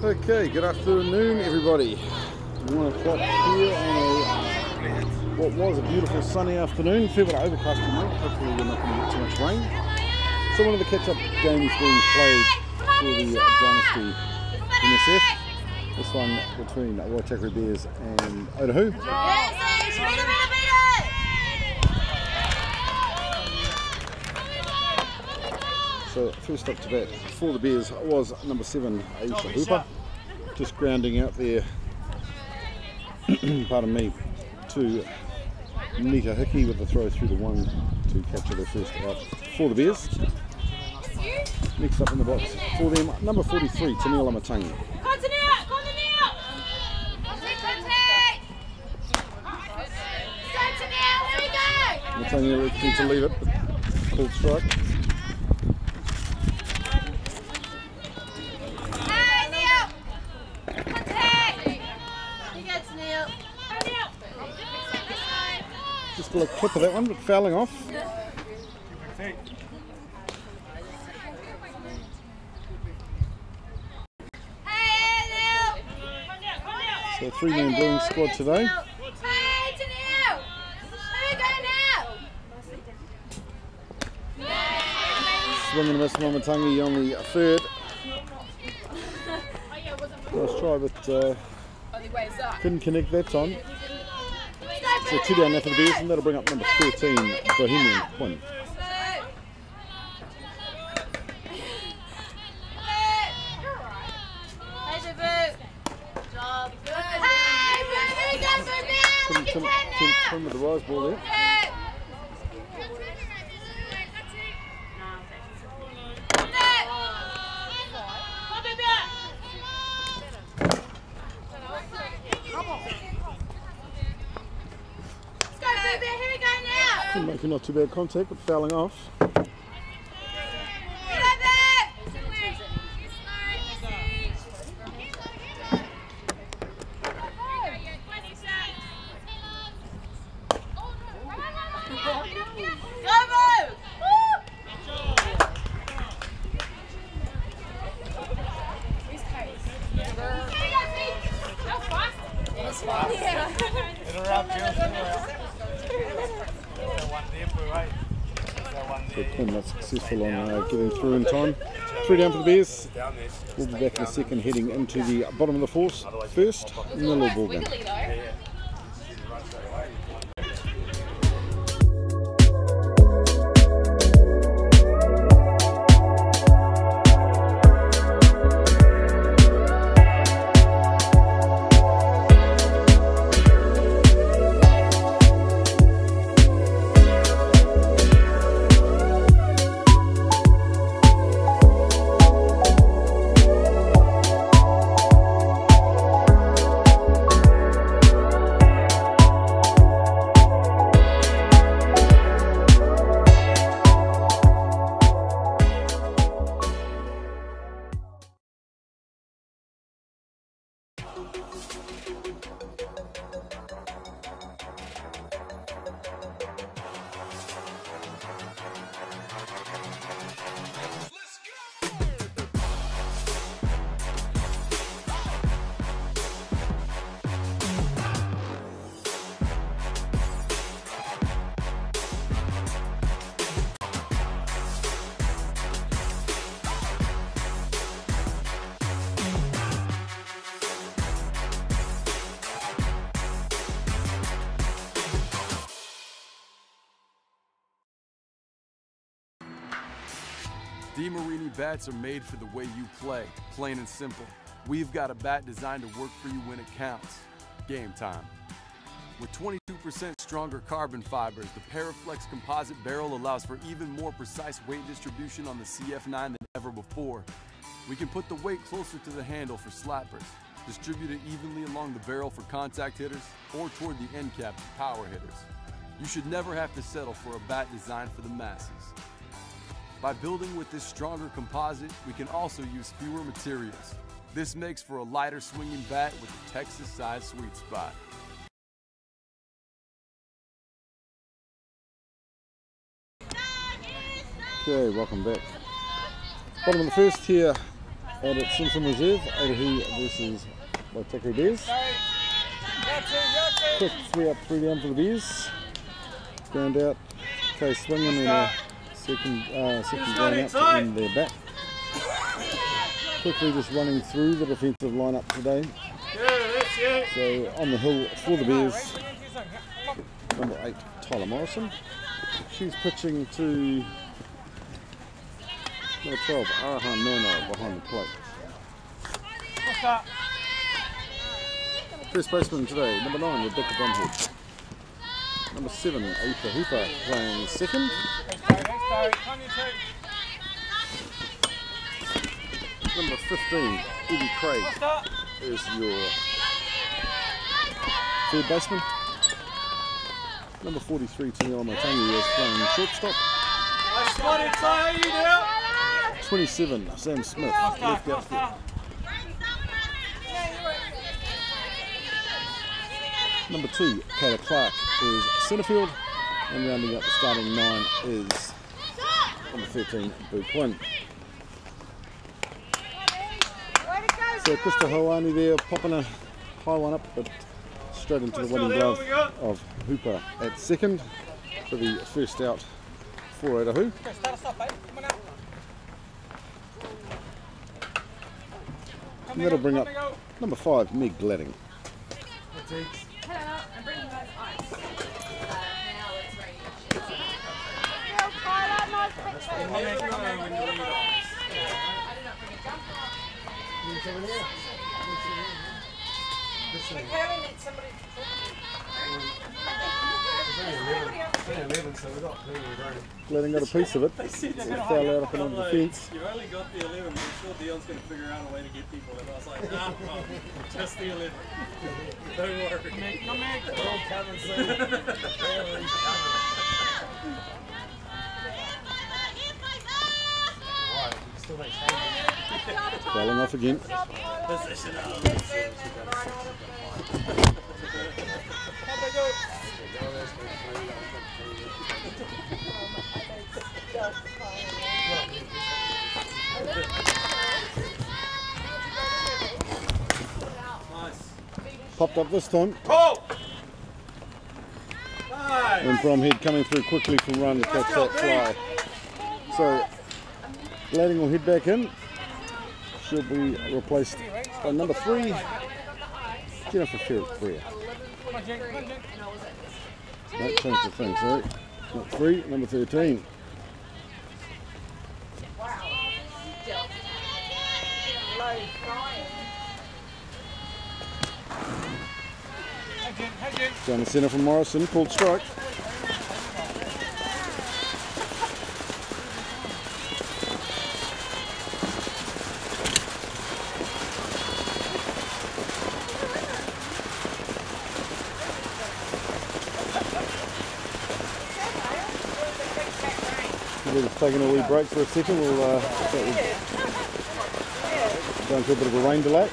Okay, good afternoon everybody. 1 o'clock here on what was a beautiful sunny afternoon. Fair bit of overcast tonight. Hopefully we're not going to get too much rain. So one of the catch-up games being played for the Dynasty NSF. This one between Waitakere Bears and Otahuhu. So first up to bat for the Bears was number 7, Aisha Hooper, just grounding out there, pardon me, to Nita Hickey with the throw through the 1 to capture their first out for the Bears. Next up in the box for them, number 43, Tanila Matangi. Matangi looking to leave it, called strike. Just a little clip of that one, but fouling off. So a 3-man Bruins squad today. Swing and a miss, Matangi on the third. Nice try, but couldn't connect that time. So 2 down there for the Bears, and that'll bring up number 13, Bohemian Quinn. Couldn't with the rise ball there. Making not too bad contact, but fouling off. So Quinn not successful on getting through in time. 3 down for the Bears. We'll be back in a second, heading into the bottom of the first in the little ball game. DeMarini bats are made for the way you play, plain and simple. We've got a bat designed to work for you when it counts. Game time. With 22% stronger carbon fibers, the Paraflex composite barrel allows for even more precise weight distribution on the CF9 than ever before. We can put the weight closer to the handle for slappers, distribute it evenly along the barrel for contact hitters, or toward the end cap for power hitters. You should never have to settle for a bat designed for the masses. By building with this stronger composite, we can also use fewer materials. This makes for a lighter swinging bat with a Texas-sized sweet spot. Okay, welcome back. Bottom of the first here And at Simpson Reserve, Otahuhu versus Waitakere Bears. Quick 3 up, 3 down for the Bears. Ground out, Kay swinging in a second ground out to end their bat. Quickly just running through the defensive lineup today. So on the hill for the Bears, number 8, Tyler Morrison. She's pitching to number 12, Arahan Nono behind the plate. First baseman today, number 9, Rebecca Brumhead. Number 7, Aoife Hooper playing second. Number 15, Evie Craig is your third baseman. Number 43, Taniela Motangi is playing shortstop. 27, Sam Smith, left outfield. Number 2, Kayla Clark is centrefield, and rounding up the starting 9 is number 13, Boo Quinn. So Krista Hawani there popping a high one up, but straight into the winning glove of Hooper at second for the first out for Otahuhu. And that'll bring up number 5, Meg Gladding. Gladding got a piece of it. It fell out up and under the fence. You only got the 11, but I'm sure Dion's going to figure out a way to get people. And I was like, nah, well, just the 11. Don't worry. We're all coming soon. Falling off again. Popped up this time. And Bromhead coming through quickly from run to catch that fly. So Gladding will head back in. She'll be replaced by number 3, Jennifer Ferret-Freer. No, change the thing, sorry. Not 3, number 13. Down the centre from Morrison, called strike. We're just taking a wee break for a second. We'll go into a bit of a rain delay.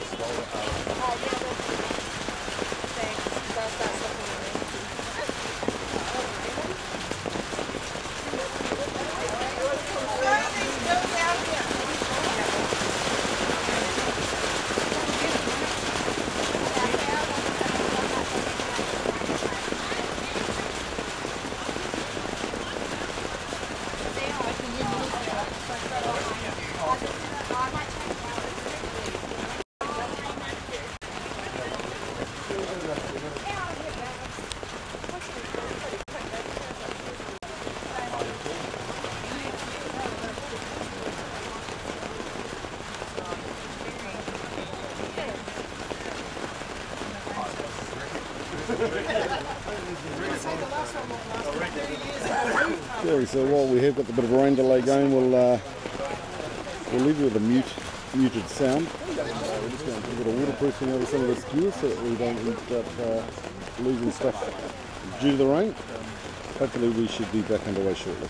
So while we have got the bit of a rain delay going, we'll leave you with a muted sound. We're just going to put a bit of waterproofing over some of this gear so that we don't end up losing stuff due to the rain. Hopefully we should be back underway shortly.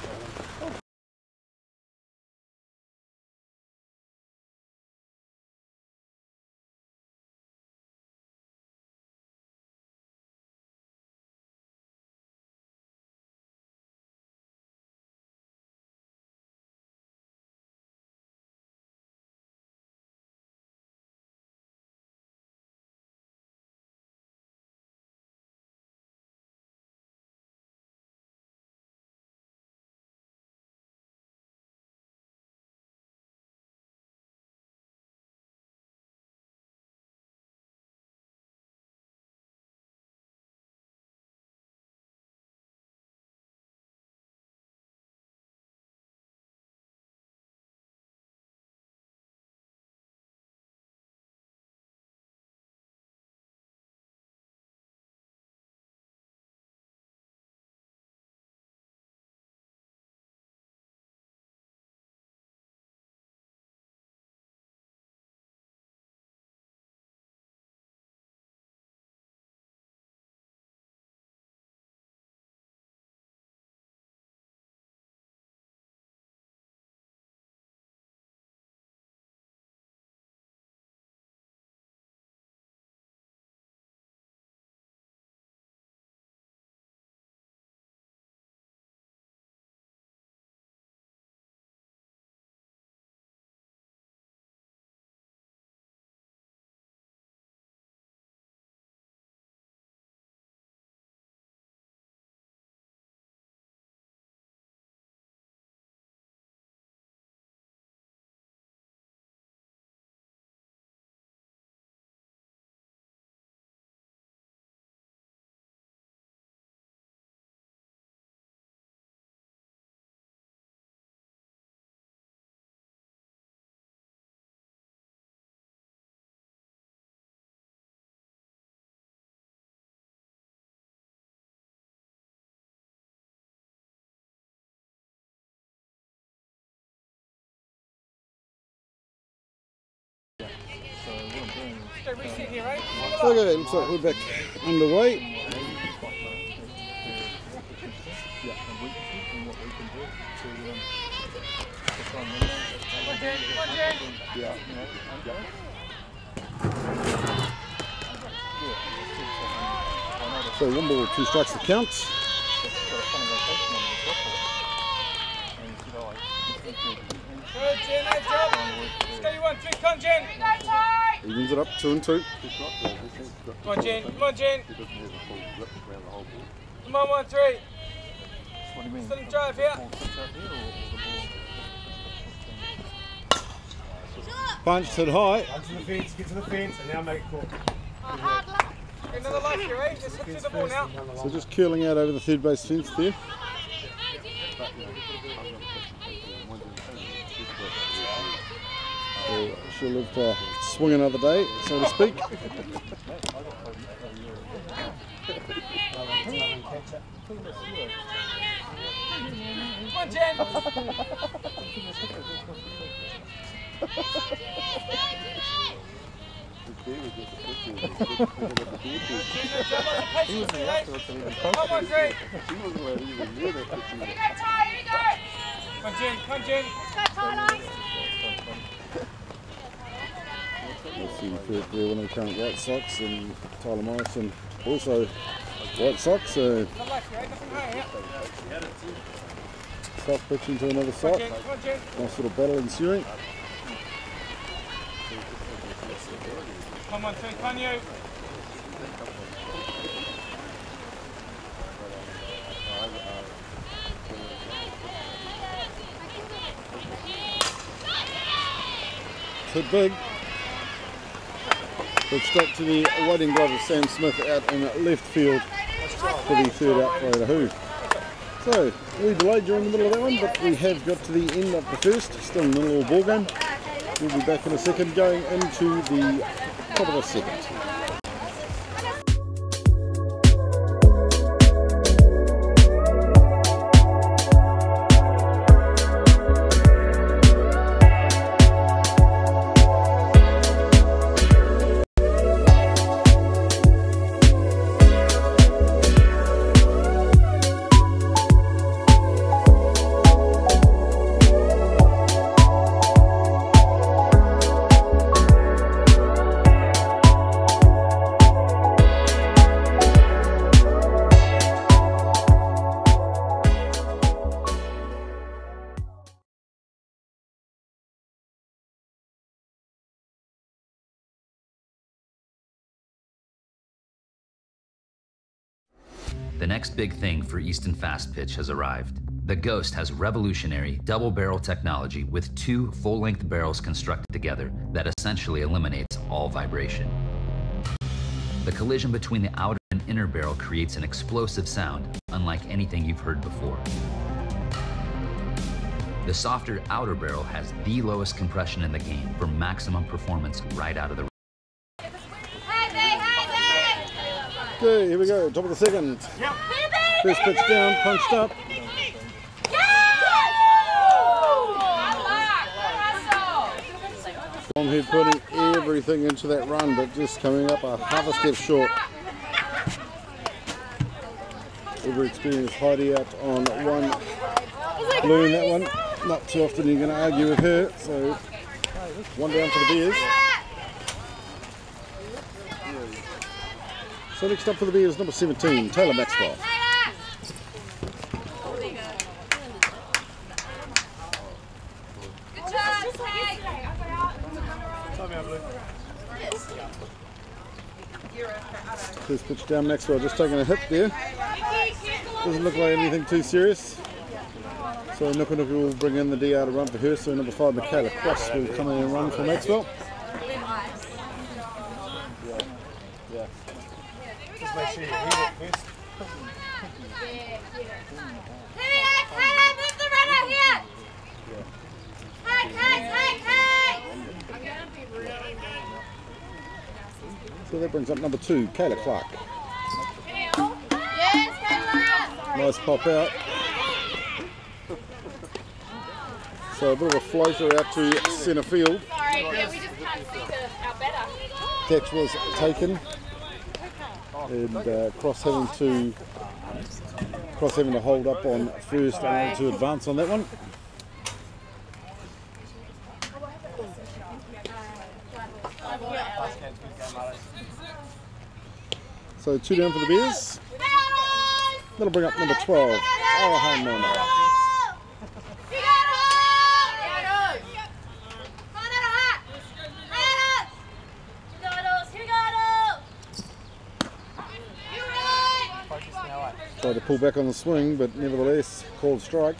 Okay, looks like we're back underway. So 1 ball, 2 strikes to count. Evens it up, 2 and 2. Come on, Jen. Come on, Jen. Come on, 1, 3. Still in drive here. Punched, hit high. Get to the fence, and now make it cool. Get another life here, eh? Just hit to the ball now. So just curling out over the third base fence there. So she'll live to swing another day, so to speak. Come on, Jen. Let's see first there, one of the current White Sox, and Tyler Morrison also White Sox. So soft pitch into another sock. Nice little battle ensuing. Come on, can you? Hit big. But straight to the waiting glove of Sam Smith out in left field for the third out for Otahuhu. So we delayed during the middle of that one, but we have got to the end of the first. Still in the little ball game. We'll be back in a second, going into the top of the second. The next big thing for Easton Fast Pitch has arrived. The Ghost has revolutionary double barrel technology with 2 full-length barrels constructed together that essentially eliminates all vibration. The collision between the outer and inner barrel creates an explosive sound unlike anything you've heard before. The softer outer barrel has the lowest compression in the game for maximum performance right out of the. Okay, here we go, top of the second. Yep. First pitch down, punched up. Longhead putting everything into that run, but just coming up a half a step short. Over experienced Heidi out on one blue in that one. Not too often you're going to argue with her, so 1 down for the Bears. So next up for the Bears, number 17, Taylor Maxwell. First pitch down, Maxwell just taking a hit there. Doesn't look like anything too serious. So Nukunuku will bring in the DR to run for her. So number 5, Michaela Cross will come in and run for Maxwell. Just make sure you hit it first. So that brings up number 2, Kayla Clark. Nice pop out. So a bit of a floater out to centre field. Sorry, yeah, we just can't see our better. catch was taken, and Cross having to hold up on first and to advance on that one. So 2 down for the Bears. That'll bring up number 12, Otahuhu Moana. Tried to pull back on the swing, but nevertheless called strike.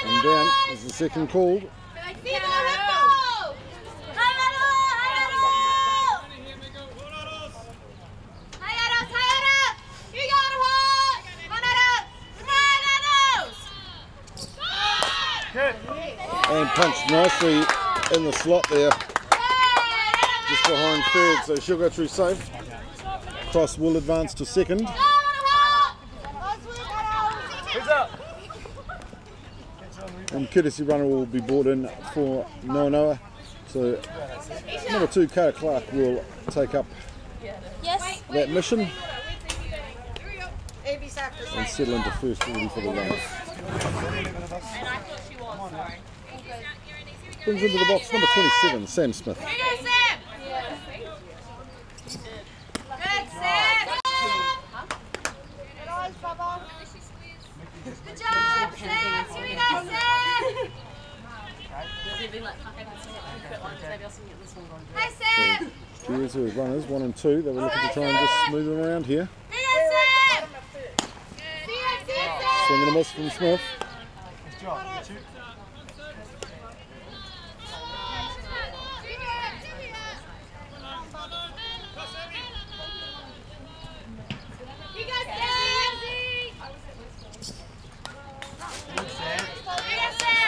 And down is the second called. And punched nicely in the slot there, just behind third, so she'll go through safe. Cross will advance to second. And courtesy runner will be brought in for Noa. So number 2, Carter Clark, will take up that mission and settle into first ready for the run. Brings into the box number 27, Sam Smith. Good job, Sam! Here we go, Sam! Hi, Sam! Here's his runners, 1 and 2. They were looking to try and just smooth them around here. Swing and a miss from Smith.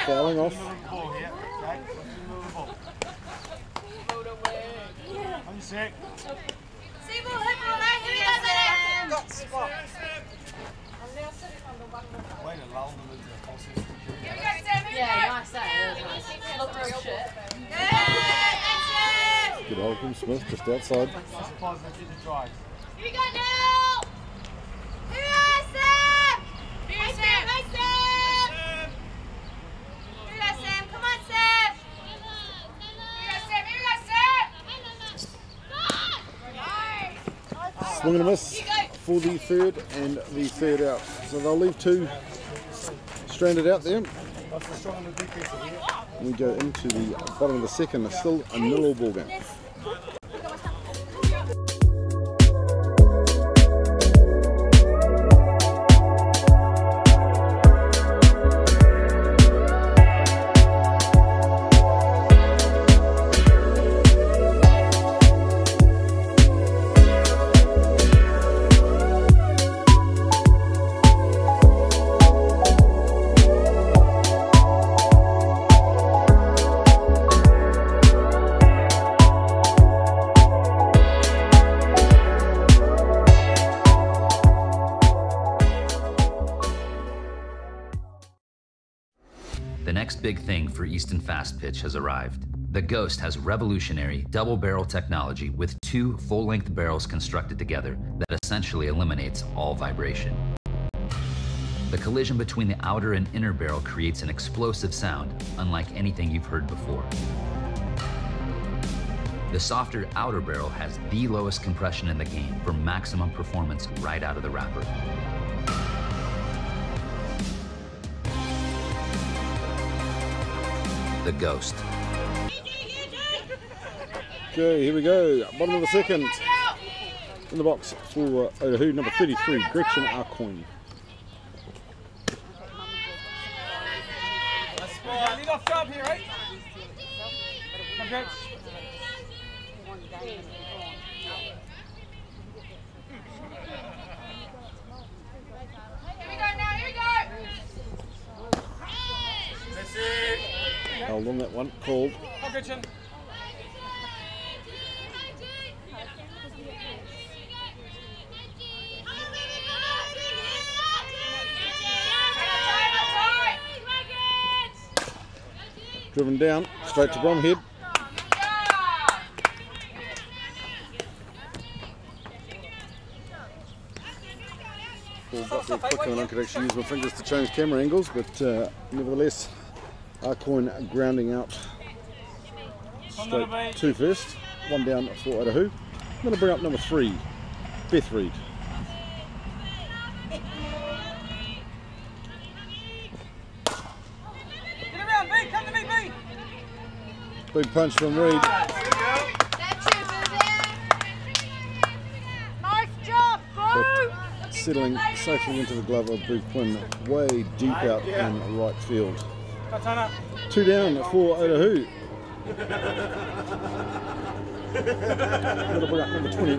Fouling off. Good hold from Smith, just outside. Here we go now! Here we go, Sam! Hey, Sam! Hey, Sam! Here we go, Sam! Come on, Sam! Here we go, Sam! Here we go, Sam! Swing and a miss for the third and the third out. So they'll leave 2 stranded out there. We go into the bottom of the second, still a 0 ball game. The next big thing for Easton Fast Pitch has arrived. The Ghost has revolutionary double-barrel technology with 2 full-length barrels constructed together that essentially eliminates all vibration. The collision between the outer and inner barrel creates an explosive sound unlike anything you've heard before. The softer outer barrel has the lowest compression in the game for maximum performance right out of the wrapper. The Ghost. Okay, here we go. Bottom of the second. In the box for Otahuhu, number 33, Gretchen Arcoin. Lead off job here, right? Come, Gretch. Here we go now, here we go! That's it. Held on that one, called. Come, Gretchen. Driven down, straight to Bromhead. Ball got there quicker than I could actually use my fingers to change camera angles, but nevertheless, Arcoin grounding out straight to first. One down for Otahuhu. I'm going to bring up number 3, Beth Reid. Big punch from Reid. Nice job, bro! Settling safely into the glove of Boo Quinn, way deep out in right field. 2 down for Otahuhu. Got to bring up number 20.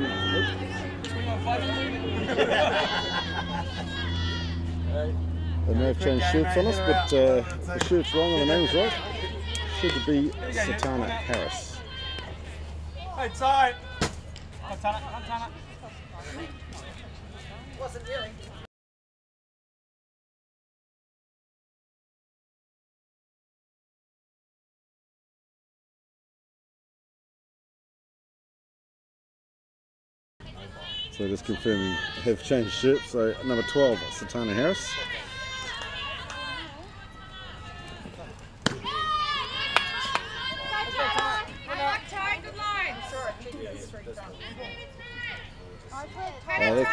They may have changed shirts on us, but the shirt's wrong and the name's right. Should be Satana Harris. Hey, tight. Tana. Wasn't really. So just confirming, have changed shirts. So number 12, Satana Harris.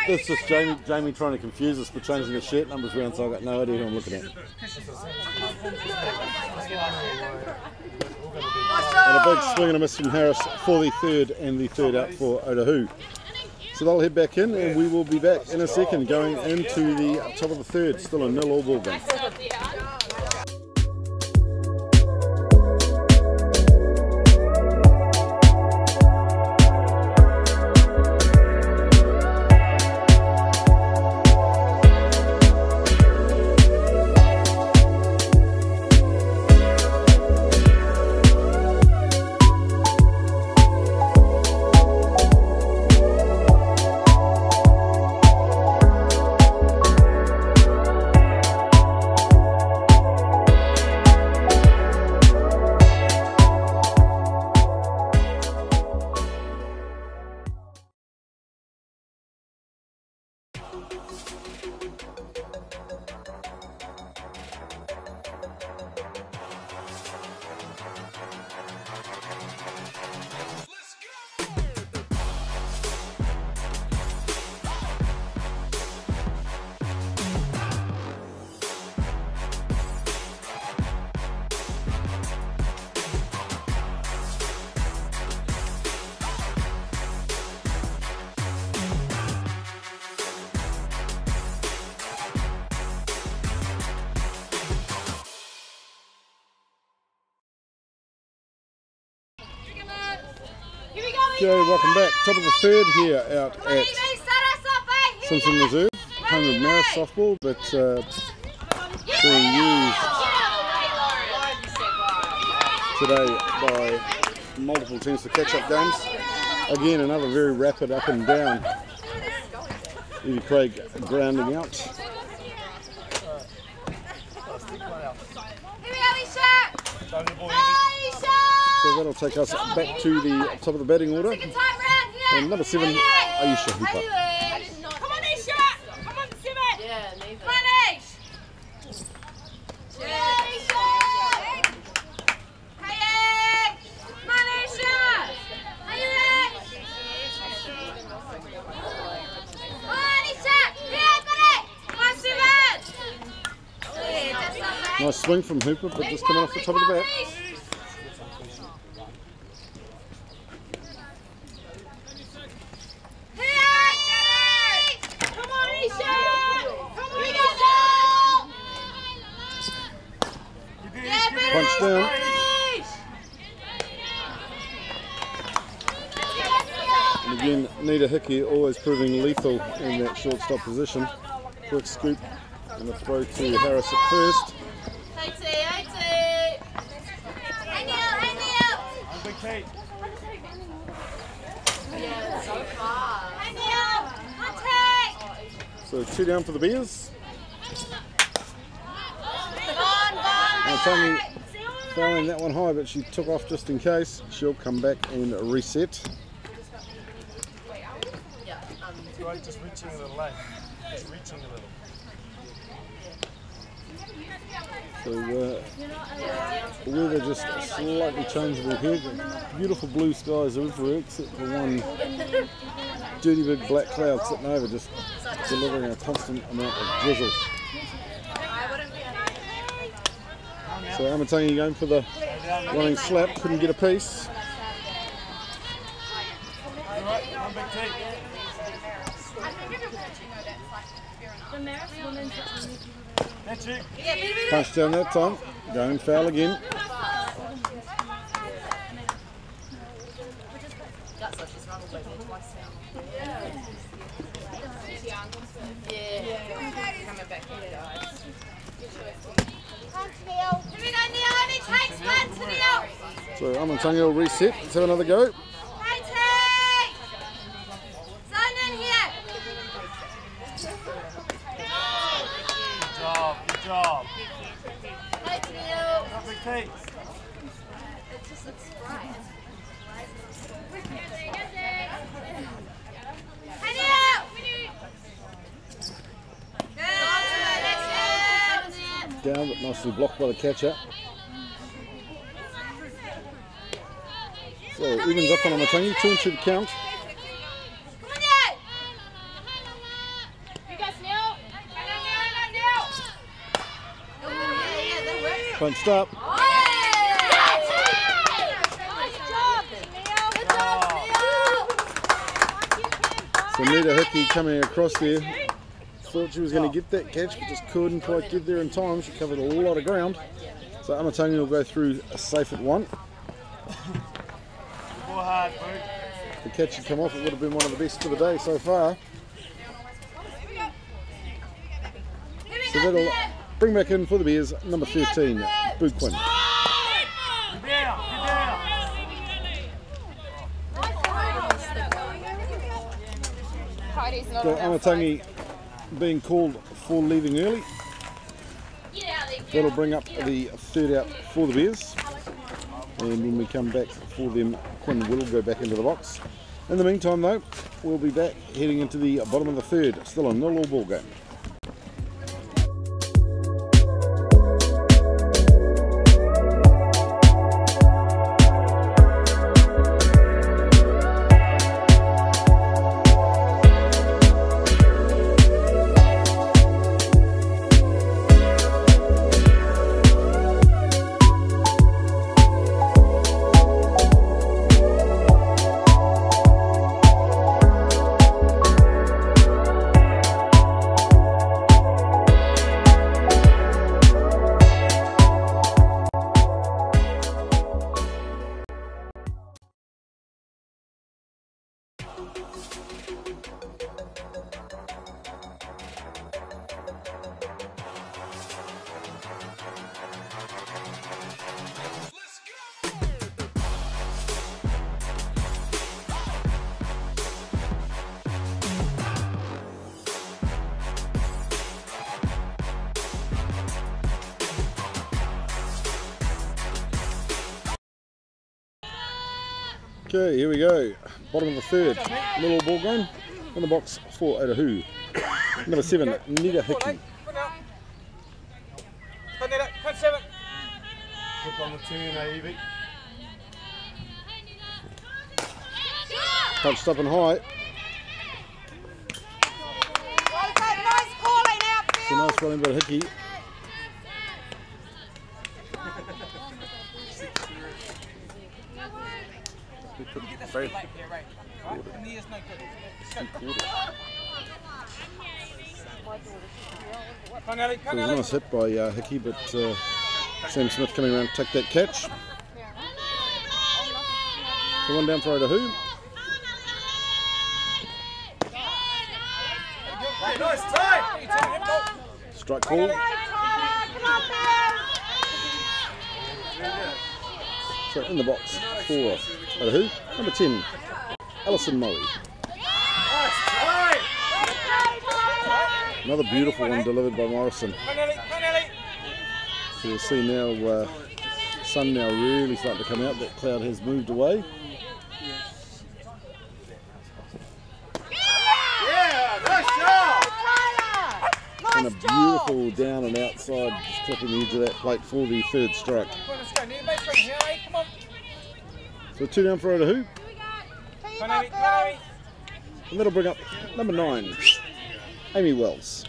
That's just Jamie trying to confuse us for changing the shirt numbers around, so I've got no idea who I'm looking at. And a big swing and a miss from Harris for the third, and the third out for Otahuhu. So they'll head back in, and we will be back in a second going into the top of the third, still a 0-all ball game. Okay, welcome back. Top of the third here out at Simpson Reserve, home of Maris softball, but being used today by multiple teams for catch-up games. Again, another very rapid up and down. Evie Craig grounding out. So that'll take us back to the top of the batting order. And number 7, Aisha Hooper. Come on, Isha! Come on, Simon! Yeah, neither. Come on, Ish! Yeah, Isha! Hey, come on, Isha! Hey, come on, Isha! Yeah, buddy! Come on, Simon! Nice swing from Hooper, but just coming off the top of the bat. Punch down. And again, Nita Hickey always proving lethal in that shortstop position. Quick scoop and a throw to Harris at first. So 2 down for the Bears. Now Tommy fouling that one high, but she took off just in case. She'll come back and reset. Right, just reaching a little, just reaching a little. So the weather just slightly changeable here. Beautiful blue skies everywhere except for one dirty big black cloud sitting over, just delivering a constant amount of drizzle. So Amatangi going for the running slap, couldn't get a piece. Punch down that time, going foul again. So Amatangi will reset, let's have another go. Good job. Down, but nicely blocked by the catcher. So evens up on Amatangi, 2-2 to count. Punched up. So Nita Hickey coming across there. Thought she was going to get that catch, but just couldn't quite get there in time. She covered a lot of ground. So Amatangi will go through a safe at one. If the catch had come off, it would have been one of the best for the day so far. So that'll bring back in for the Bears, number 13, Buquin. So Amatangi being called for leaving early. That'll bring up the third out for the Bears. And when we come back for them, Quinn will go back into the box. In the meantime though, we'll be back heading into the bottom of the third. Still a 0-0 ball game. Okay, here we go. Bottom of the third. Little ball game. In the box for Otahuhu. Number 7, Nita Hickey. Quick on the turn, Evie. Punched up and high. It's a nice running by Hickey. Very it was a nice hit by Hickey, but Sam Smith coming around to take that catch. So one down for Otahuhu. Strike call. So in the box for Otahuhu, number 10, Alison Moe. Another beautiful one delivered by Morrison. So you'll see now sun now really starting to come out. That cloud has moved away. Yeah, nice job! And a beautiful down and outside, just clipping the edge of that plate for the third strike. So 2 down for Otahuhu. And that'll bring up number 9, Amy Wells.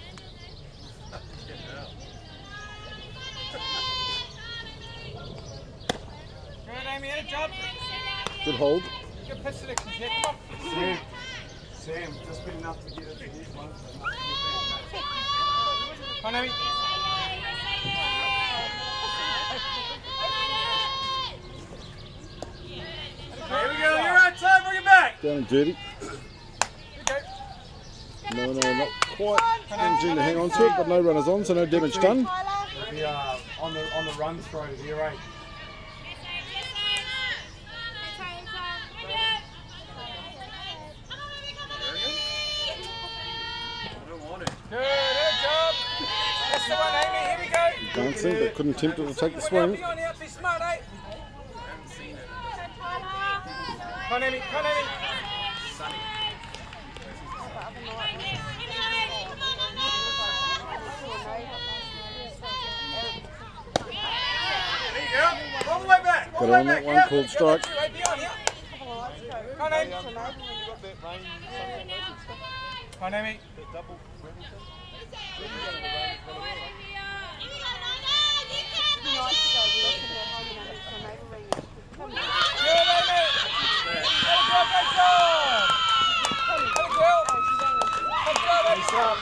Good hold. Sam, just been enough to get it to hit one. Come on, Amy. Here we go, you're on time, bring it back! Down and dirty. No, not quite managing to hang on to it, but no runners on, so no damage done. Be, on the run throw here, right? Dancing, but couldn't tempt it to take the swing. Got on that one, called strike.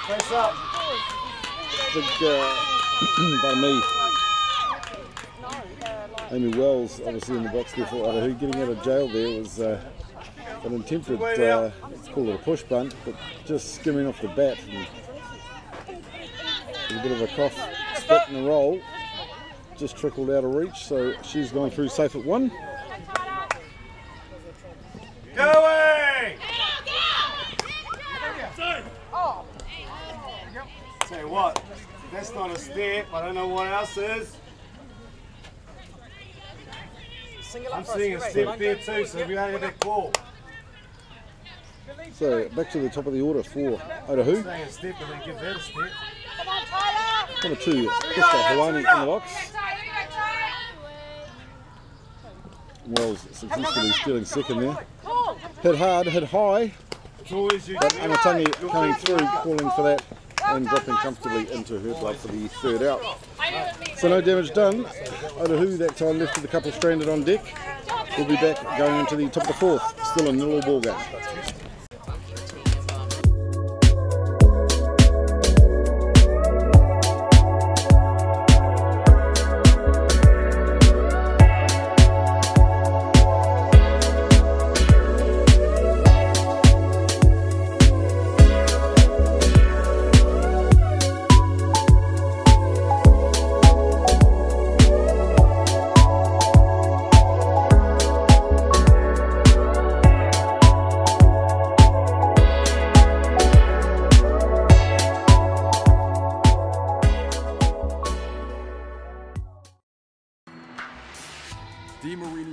Face up. Big, pardon me. Amy Wells, obviously in the box there for Otahuhu. Getting out of jail there was an attempted, let's call it a push bunt, but just skimming off the bat. And a bit of a cough, spit and a roll. Just trickled out of reach, so she's gone through safe at 1. Go away! Tell you what, that's not a step. I don't know what else is. I'm seeing a step there too, so we only have that call. So back to the top of the order for Otahuhu. Saying a step and then give that a step. Number 2, Krista Hawani in the box. Wells successfully stealing second there. Hit hard, hit high, but Amatangi coming through, calling for that and dropping comfortably into her glove for the third out. So no damage done. Otahuhu that time left with a couple stranded on deck. We'll be back going into the top of the 4th, still a 0 ball game.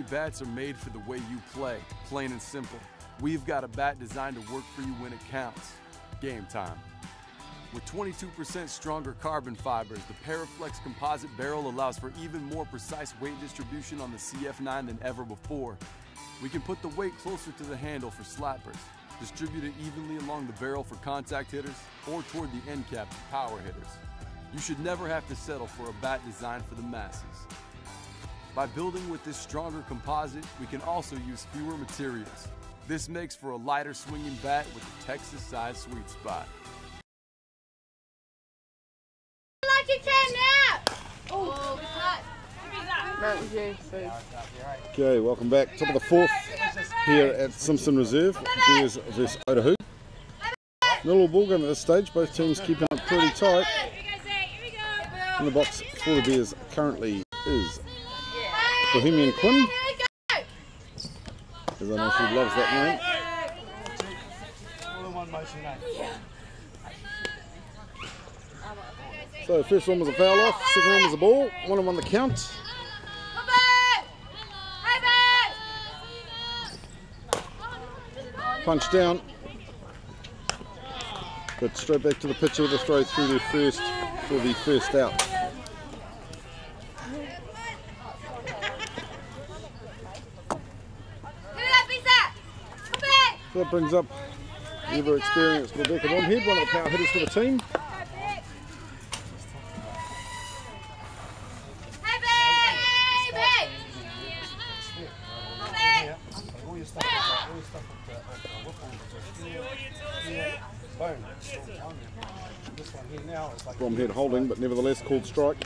Bats are made for the way you play, plain and simple. We've got a bat designed to work for you when it counts. Game time. With 22% stronger carbon fibers, the Paraflex composite barrel allows for even more precise weight distribution on the CF9 than ever before. We can put the weight closer to the handle for slappers, distribute it evenly along the barrel for contact hitters, or toward the end cap for power hitters. You should never have to settle for a bat designed for the masses. By building with this stronger composite, we can also use fewer materials. This makes for a lighter swinging bat with a Texas-sized sweet spot. Like you can now! Oh, Okay, welcome back. Top of the 4th here at Simpson Reserve. Bears vs Otahuhu. 0 ball game at this stage. Both teams keeping it pretty tight. In the box for the Bears currently is Bohemian Quinn, as I know she loves that name. So first one was a foul off, second one was a ball, 1-1 the count. punch down. But straight back to the pitcher with a throw through their first for the first out. So that brings up the ever experienced Rebecca Bonhead, one of the power hitters for the team. Bromhead holding, but nevertheless called strike.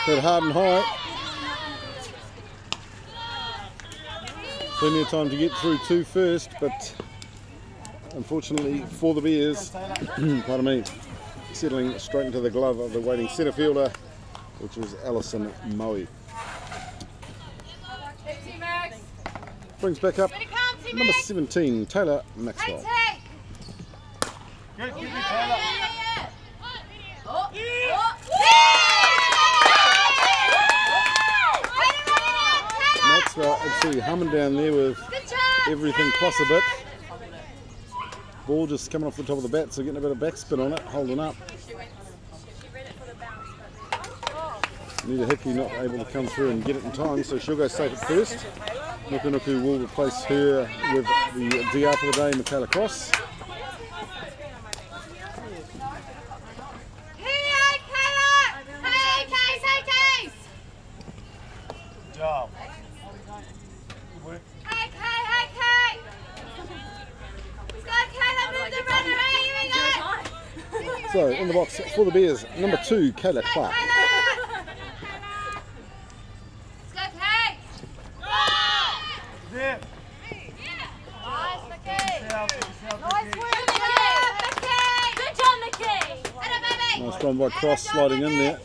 Hit hard and high. Plenty of time to get through to first, but unfortunately for the Bears, pardon me, settling straight into the glove of the waiting centre fielder, which was Alison Moe. Brings back up number 17, Taylor Maxwell. Good, give me Taylor. Maxwell absolutely humming down there with everything plus a bit. Ball just coming off the top of the bat, so getting a bit of backspin on it, holding up. Nita Hickey not able to come through and get it in time, so she'll go safe at first. Nuku will replace her with the DR for the day, Michaela Cross. Good job. So in the box for the Bears, number 2, Kayla Clark. Nice run by Cross, sliding in there.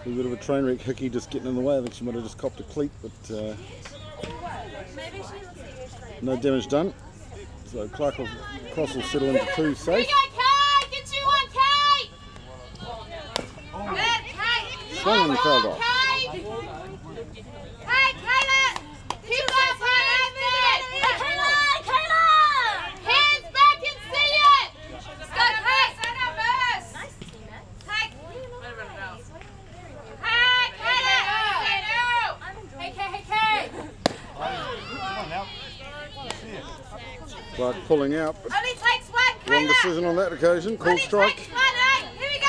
A bit of a train wreck, Hickey just getting in the way. I think she might have just copped a cleat, but no damage done. So Cross will settle into 2 safe. Swung and fouled off. Clark pulling out, but only takes one, wrong decision on that occasion. Called strike. Here we go.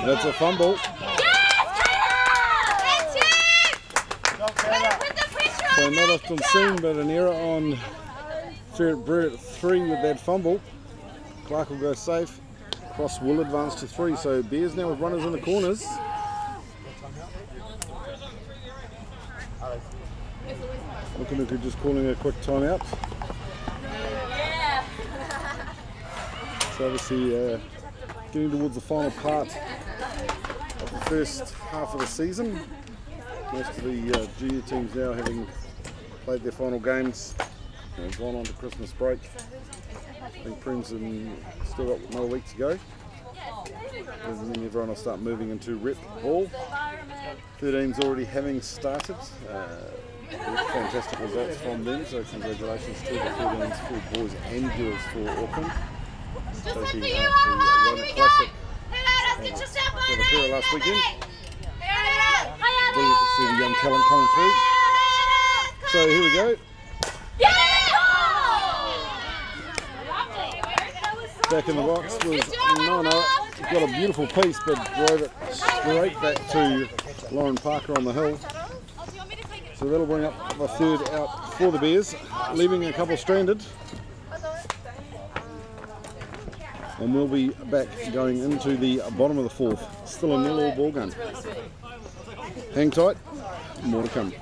That's a fumble. So not left on scene, but an error on Ferret Brewer at 3 with that fumble. Clark will go safe. Cross will advance to 3, so Bears now with runners in the corners. Nuku just calling a quick timeout. So obviously getting towards the final part of the first half of the season. Most of the junior teams now having played their final games, gone on to Christmas break. I think Prem's still got another week to go. And then everyone will start moving into rep ball. 13's already having started. Fantastic results from them, so congratulations to the 13s for boys and girls for Auckland. Taking the Rona Classic for the Pura last weekend. Brilliant to see the young talent coming through. So here we go. Back in the box was Nana. Got a beautiful piece, but drove it straight back to Lauren Parker on the hill. So that'll bring up the 3rd out for the Bears, leaving a couple stranded. And we'll be back going into the bottom of the 4th. Still a 0-all ball game. Hang tight, more to come.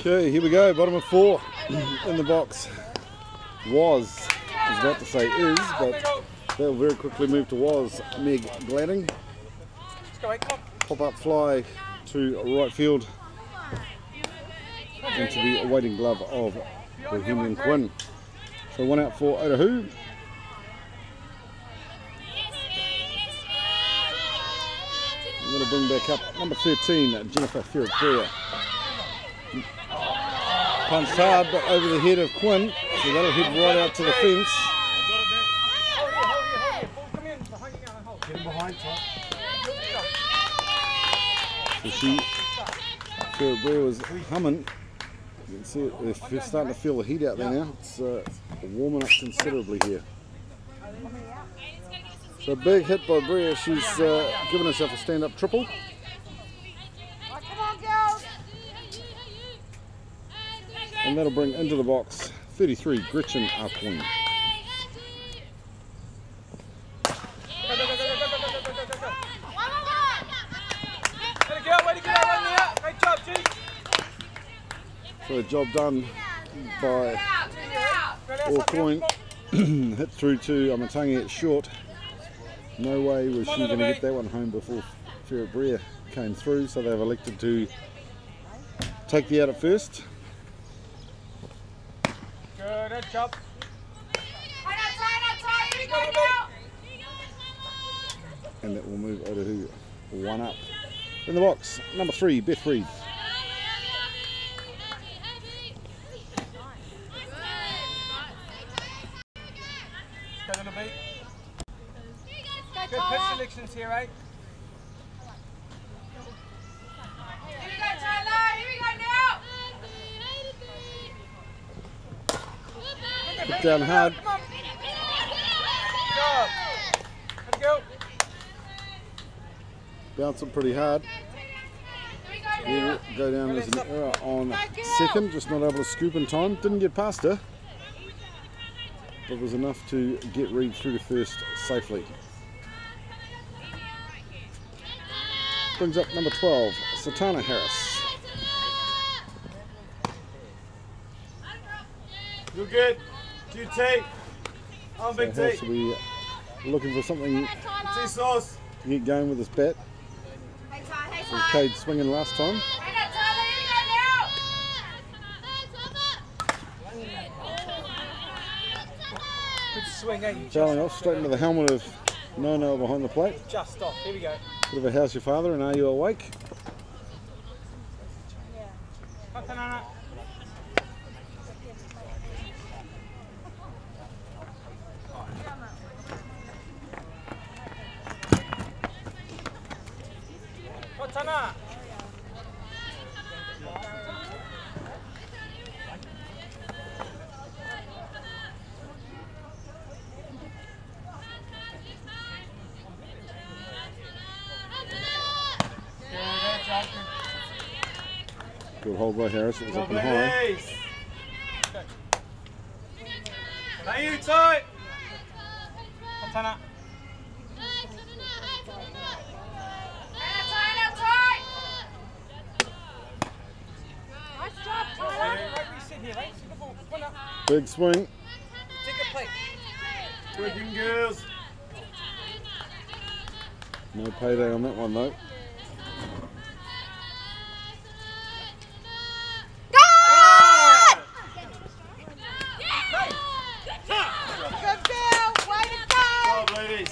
Okay, here we go, bottom of 4 in the box. I was about to say is, but they'll very quickly move to was. Meg Gladding. Pop up fly to right field into the awaiting glove of Bohemian Quinn. So 1 out for Otahuhu. That'll bring back up number 13, Jennifer Ferreira. Punched hard, but over the head of Quinn, so that'll head right out to the fence. So Ferreira was humming. You can see it, they're starting to feel the heat out there now. It's warming up considerably here. So a big hit by Brea. She's given herself a stand-up triple. And that'll bring into the box 33, Gretchen Arquin. So a job done by Arquin. Hit through to Amatangi at short. No way was she going to get that one home before Ferreira came through, so they've elected to take the out at first. Good job. And that will move Otahuhu 1 up. In the box, number 3, Beth Reed. Go little bit. Good pitch selections here, eh? Here we go, Tyler. Here we go now. Put down hard. Let's go. Bounce it pretty hard. We'll go down as an error on second, just not able to scoop in time. Didn't get past her, but was enough to get Reed through to first safely. Brings up number 12, Satana Harris. You're good. QT. I'm So big Harris T. will be looking for something T sauce. to get going with his bat. Hey, Ty. Hey, So Ty. Cade swinging last time. Hey, Tyler. Here we go now. Good swing, eh? You Fouling off straight into the helmet of No behind the plate. just off. Here we go. Bit of a how's your father and are you awake? Patanana. Patana. Good hold by Harris, it was up and high. Now you tight. Patana. Big swing. Take a plate. Working girls. No payday on that one though.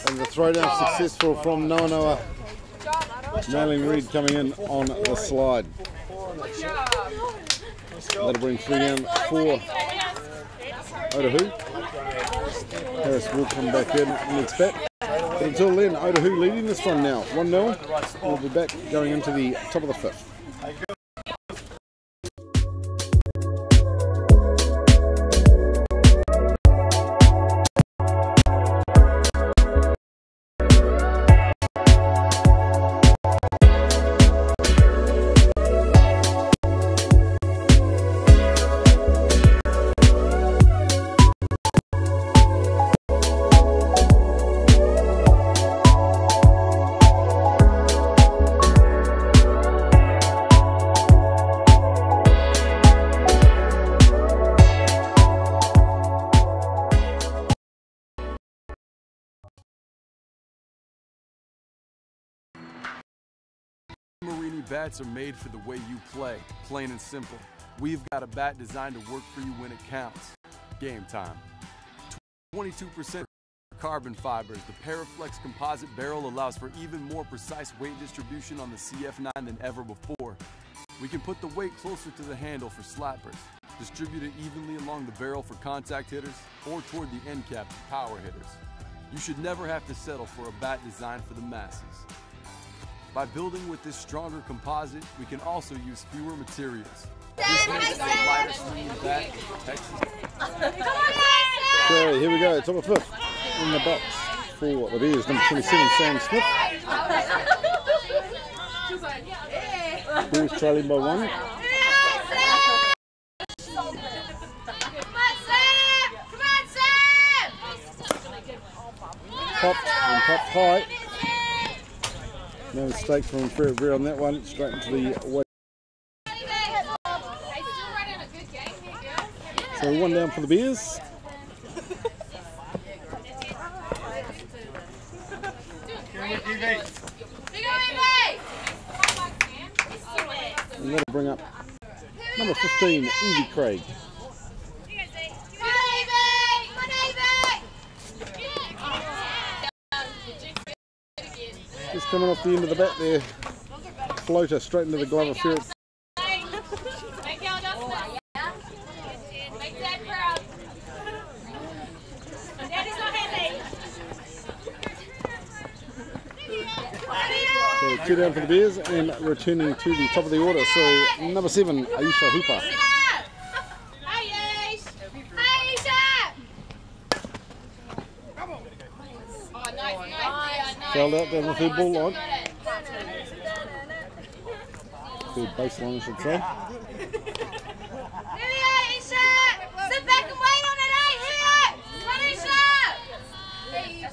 And the throwdown successful from Noa. Nailing Reed coming in on the slide. That'll bring 3 down for Otahuhu. Harris will come back in next bat. But until then, Otahuhu leading this one now. 1-0. We'll be back going into the top of the 5th. Marini bats are made for the way you play, plain and simple. We've got a bat designed to work for you when it counts. Game time. 22% carbon fibers. The Paraflex composite barrel allows for even more precise weight distribution on the CF9 than ever before. We can put the weight closer to the handle for slappers, distribute it evenly along the barrel for contact hitters, or toward the end cap for power hitters. You should never have to settle for a bat designed for the masses. By building with this stronger composite, we can also use fewer materials. This makes it the lightest swinging bat in Texas. Okay, here we go. Top of fifth in the box for the Bears, number 27, Sam Smith. Bears trailing by 1. Popped and popped high. No mistake from Fairbury on that one. Straight into the way. So 1 down for the Bears. And that'll bring up number 15, Evie Craig. Just coming off the end of the bat there. Floater straight into the glove of Ferret. So 2 down for the Bears and returning to the top of the order. So number 7, Aisha Hooper. Fouled out down the third ball line. Third baseline, I should say. Sit back and wait on it, eh? Here!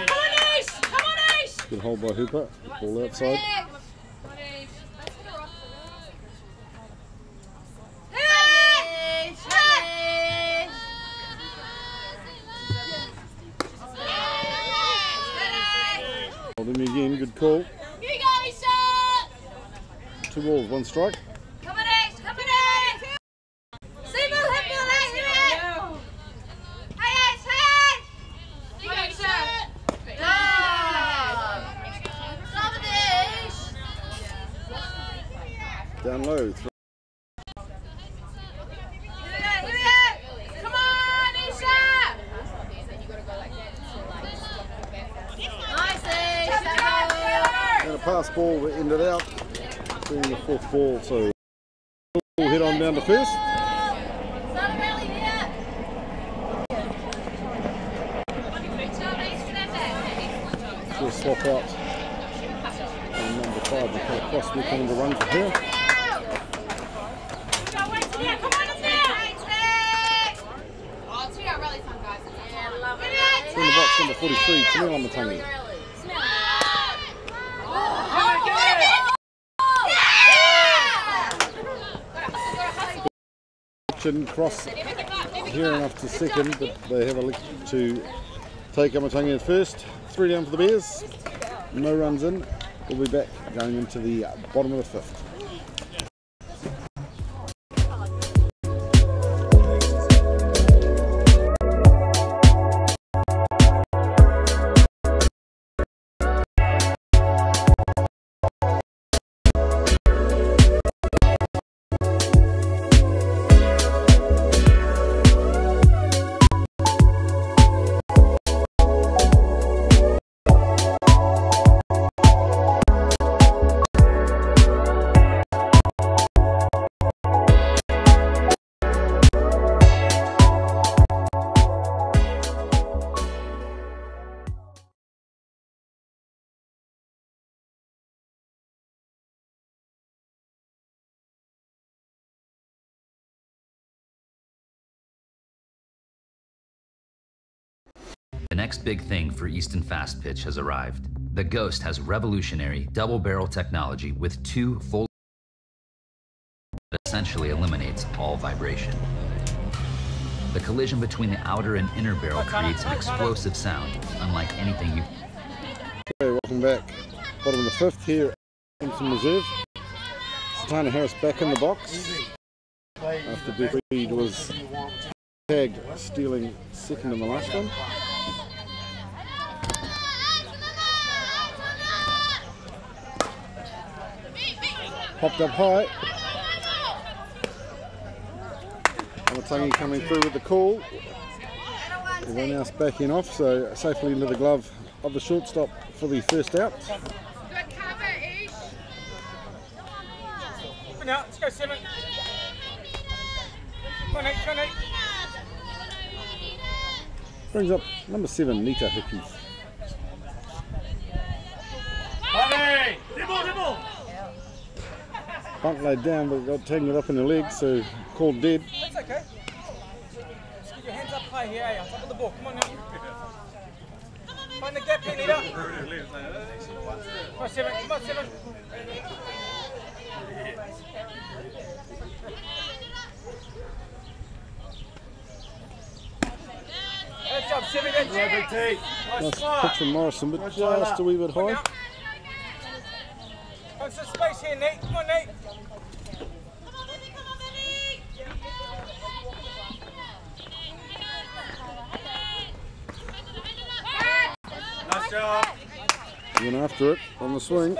Come on, Ish! Come on, Ish! Good hold by Hooper. Ball outside. Hold him again. Good call. Here you go, Isha! 2 balls, 1 strike. Come on, Ish! Come on, Ish! See, ball, hit ball, eh? Here! Hey, Ish! Hey, Ish! Here you go, Isha! Stop it, Ish! Down low. Come on, Isha! Nice, Isha! And a pass ball that ended out being the 4th ball. So we'll head on down to first. She'll swap out and number 5 will come across, will come to run for her. In the box, number 43, Tamila Matangi. Cross here enough to second, but they have elected to take Amatangi at first. 3 down for the Bears. No runs in. We'll be back going into the bottom of the 5th. The next big thing for Easton Fast Pitch has arrived. The Ghost has revolutionary double-barrel technology with 2 full that essentially eliminates all vibration. The collision between the outer and inner barrel creates an explosive sound, unlike anything you've... Okay, welcome back. Bottom of the 5th here Simpson reserve. Satana Harris back in the box after Beth Reed was tagged stealing second in the last one. Popped up high. Otahuhu coming through with the call. Everyone else backing off, so safely into the glove of the shortstop for the first out. Good cover, Ish. Come on out, let's go 7. Come on, 8, come on, 8. Brings up number 7, Nita Hickey. Honey! Dibble! Bunt laid down, but got taken it up in the leg, so called dead. That's okay. Just keep your hands up high here, on top of the ball. Come on now. Find the gap here, Nita. Come on, 7. Come on, 7. Good job, 7. Good job. Nice pitch from Morrison, but just a wee bit high. Find some space here, Nate. Come on, Nate. Nice job. Went after it on the swing.